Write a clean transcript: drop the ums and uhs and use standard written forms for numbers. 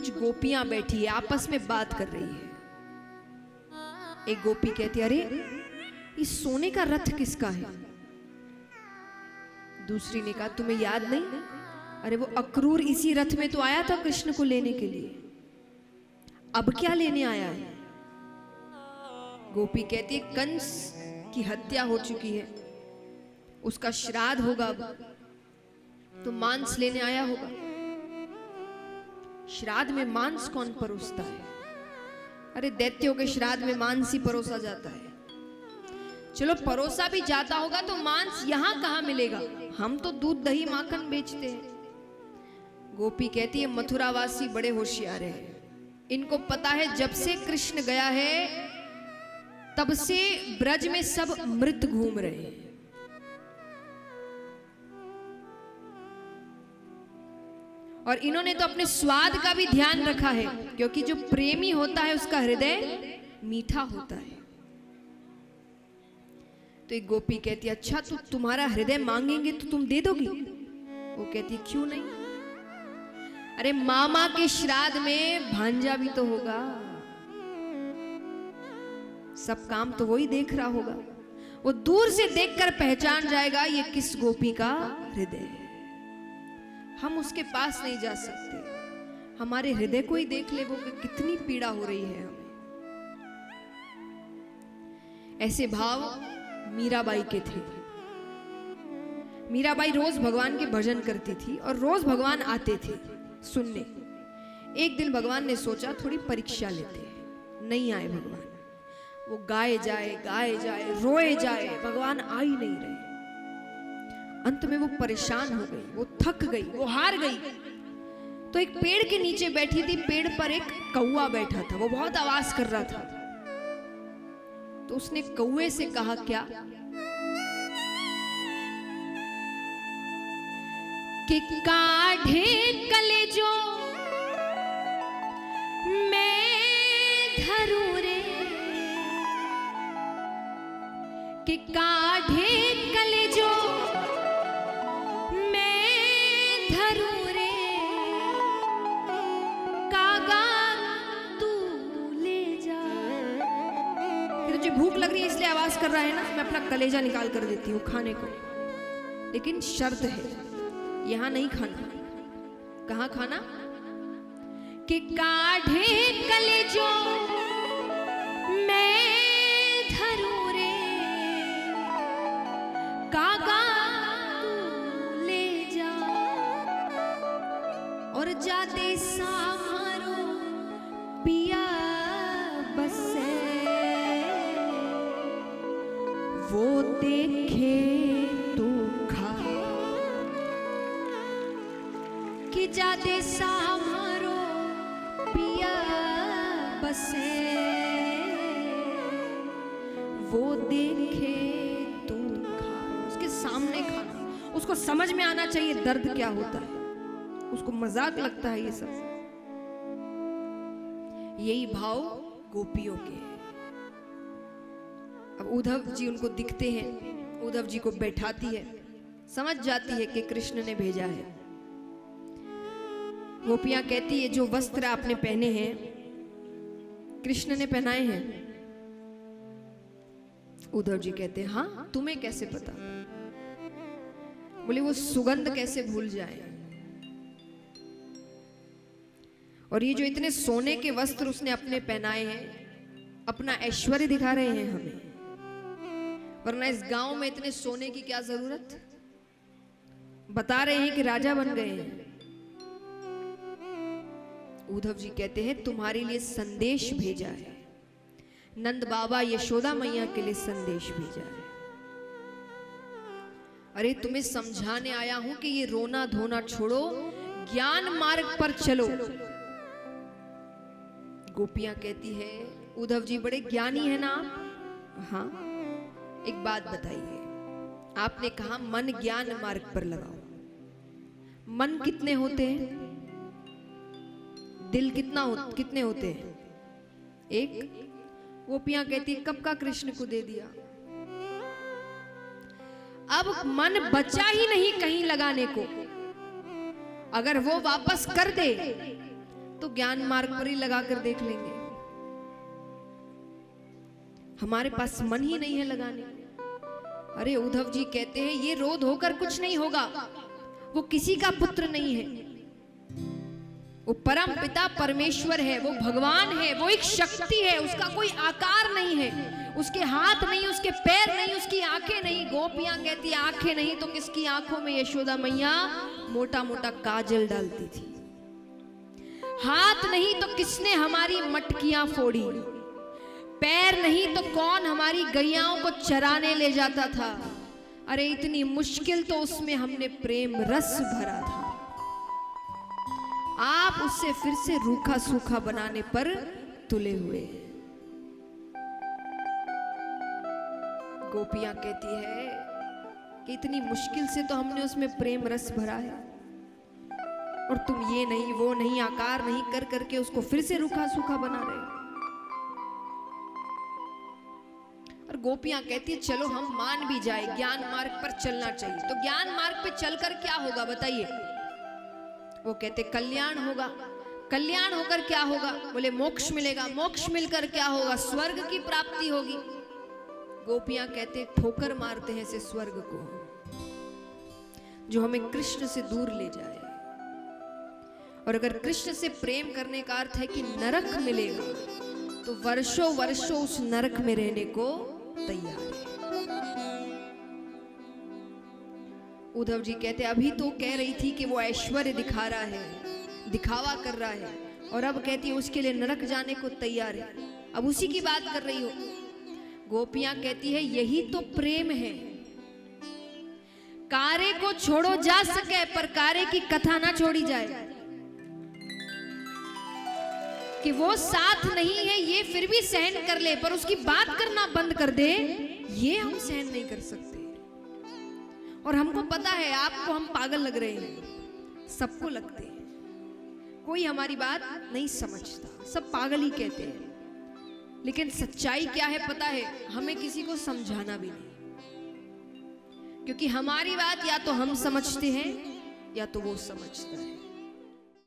कुछ गोपियां बैठी है, आपस में बात कर रही है। एक गोपी कहती है, अरे इस सोने का रथ किसका है? दूसरी ने कहा, तुम्हें याद नहीं? अरे वो अक्रूर इसी रथ में तो आया था कृष्ण को लेने के लिए, अब क्या लेने आया है? गोपी कहती है, कंस की हत्या हो चुकी है, उसका श्राद्ध होगा, अब तो मांस लेने आया होगा। श्राद्ध में मांस कौन परोसता है? अरे दैत्यों के श्राद्ध में मांस ही परोसा जाता है। चलो परोसा भी जाता होगा तो मांस यहां कहां मिलेगा? हम तो दूध दही माखन बेचते हैं। गोपी कहती है, मथुरावासी बड़े होशियार हैं, इनको पता है जब से कृष्ण गया है तब से ब्रज में सब मृत घूम रहे हैं। और इन्होंने तो अपने स्वाद का भी ध्यान रखा है, क्योंकि जो प्रेमी होता है उसका हृदय मीठा होता है। तो एक गोपी कहती है, अच्छा तो तुम्हारा हृदय मांगेंगे तो तुम दे दोगी? वो कहती है, क्यों नहीं? अरे मामा के श्राद्ध में भांजा भी तो होगा, सब काम तो वही देख रहा होगा, वो दूर से देखकर पहचान जाएगा ये किस गोपी का हृदय है। हम उसके पास नहीं जा सकते, हमारे हृदय को ही देख ले वो कि कितनी पीड़ा हो रही है हमें। ऐसे भाव मीराबाई के थे। मीराबाई रोज भगवान के भजन करती थी और रोज भगवान आते थे सुनने। एक दिन भगवान ने सोचा थोड़ी परीक्षा लेते हैं, नहीं आए भगवान, वो गाए जाए रोए जाए, भगवान आ ही नहीं रहे। अंत में वो परेशान हो गई, वो थक गई, वो हार गई। तो एक पेड़ के नीचे बैठी थी, पेड़ पर एक कौवा बैठा था, वो बहुत आवाज कर रहा था। तो उसने कौवे से कहा, क्या कि काढ़े कलेजो मैं धरूं रे, कि काढ़े कलेजो भूख लग रही है इसलिए आवाज कर रहा है ना, मैं अपना कलेजा निकाल कर देती हूँ खाने को, लेकिन शर्त है, यहां नहीं खाना। कहां खाना? कि काढ़े कलेजो मैं धरूं रे, कागा तू ले जा, और जाते सामारो पिया बसे, वो देखे तू खा, कि जादे सामरो पिया बसे, वो देखे तू खा। उसके सामने खाना, उसको समझ में आना चाहिए दर्द क्या होता है, उसको मजाक लगता है ये सब। यही भाव गोपियों के हैं। अब उद्धव जी उनको दिखते हैं, उद्धव जी को बैठाती है, समझ जाती है कि कृष्ण ने भेजा है। गोपियां कहती है, जो वस्त्र आपने पहने हैं कृष्ण ने पहनाए हैं? उद्धव जी कहते हैं, हाँ, तुम्हें कैसे पता? बोले, वो सुगंध कैसे भूल जाए। और ये जो इतने सोने के वस्त्र उसने अपने पहनाए हैं, अपना ऐश्वर्य दिखा रहे हैं हमें, वरना इस गांव में इतने सोने की क्या जरूरत? बता रहे हैं कि राजा बन गए हैं। उद्धव जी कहते हैं, तुम्हारे लिए संदेश भेजा है, नंद बाबा यशोदा मैया के लिए संदेश भेजा है। अरे तुम्हें समझाने आया हूं कि ये रोना धोना छोड़ो, ज्ञान मार्ग पर चलो। गोपियां कहती है, उद्धव जी बड़े ज्ञानी है ना आप? हाँ, एक बात बताइए, आपने कहा मन ज्ञान मार्ग पर लगाओ। मन कितने होते हैं? दिल कितने होते हैं? एक। गोपियां कहती है, कब का कृष्ण को दे दिया, अब मन बचा ही नहीं कहीं लगाने को। अगर वो वापस कर दे तो ज्ञान मार्ग पर ही लगा कर देख लेंगे। हमारे पास मन ही नहीं है लगाने। अरे उद्धव जी कहते हैं ये रोध होकर कुछ नहीं होगा, वो किसी का पुत्र नहीं है, वो परम पिता परमेश्वर है, वो भगवान है, वो एक शक्ति है, उसका कोई आकार नहीं है, उसके हाथ नहीं, उसके पैर नहीं, उसकी आंखें नहीं। गोपियां कहती आंखें नहीं तो किसकी आंखों में यशोदा मैया मोटा मोटा काजल डालती थी। हाथ नहीं तो किसने हमारी मटकियां फोड़ी, पैर नहीं तो कौन हमारी गैयाओं को चराने ले जाता था। अरे इतनी मुश्किल तो उसमें हमने प्रेम रस भरा था, आप उससे फिर से रूखा सूखा बनाने पर तुले हुए। गोपियां कहती है कि इतनी मुश्किल से तो हमने उसमें प्रेम रस भरा है, और तुम ये नहीं वो नहीं आकार नहीं कर करके उसको फिर से रूखा सूखा बना रहे हो। और गोपियां कहती है चलो हम मान भी जाए, ज्ञान मार्ग पर चलना चाहिए। तो ज्ञान मार्ग पर चलकर क्या होगा बताइए? वो कहते कल्याण होगा। कल्याण होकर क्या होगा? बोले मोक्ष मिलेगा। मोक्ष मिलकर क्या होगा? स्वर्ग की प्राप्ति होगी। गोपियां कहते ठोकर मारते हैं इसे स्वर्ग को, जो हमें कृष्ण से दूर ले जाए। और अगर कृष्ण से प्रेम करने का अर्थ है कि नरक मिलेगा, तो वर्षों वर्षों उस नरक में रहने को तैयार है। उद्धव जी कहते अभी तो कह रही थी कि वो ऐश्वर्य दिखा रहा है, दिखावा कर रहा है, और अब कहती है उसके लिए नरक जाने को तैयार है। अब उसी की बात कर रही हो। गोपियां कहती है यही तो प्रेम है। कारे को छोड़ो जा सके, पर कारे की कथा ना छोड़ी जाए। कि वो साथ नहीं है ये फिर भी सहन कर ले, पर उसकी बात करना बंद कर दे, ये हम सहन नहीं कर सकते। और हमको पता है आपको हम पागल लग रहे हैं, सबको लगते हैं, कोई हमारी बात नहीं समझता, सब पागल ही कहते हैं। लेकिन सच्चाई क्या है पता है? हमें किसी को समझाना भी नहीं, क्योंकि हमारी बात या तो हम समझते हैं या तो वो समझता है।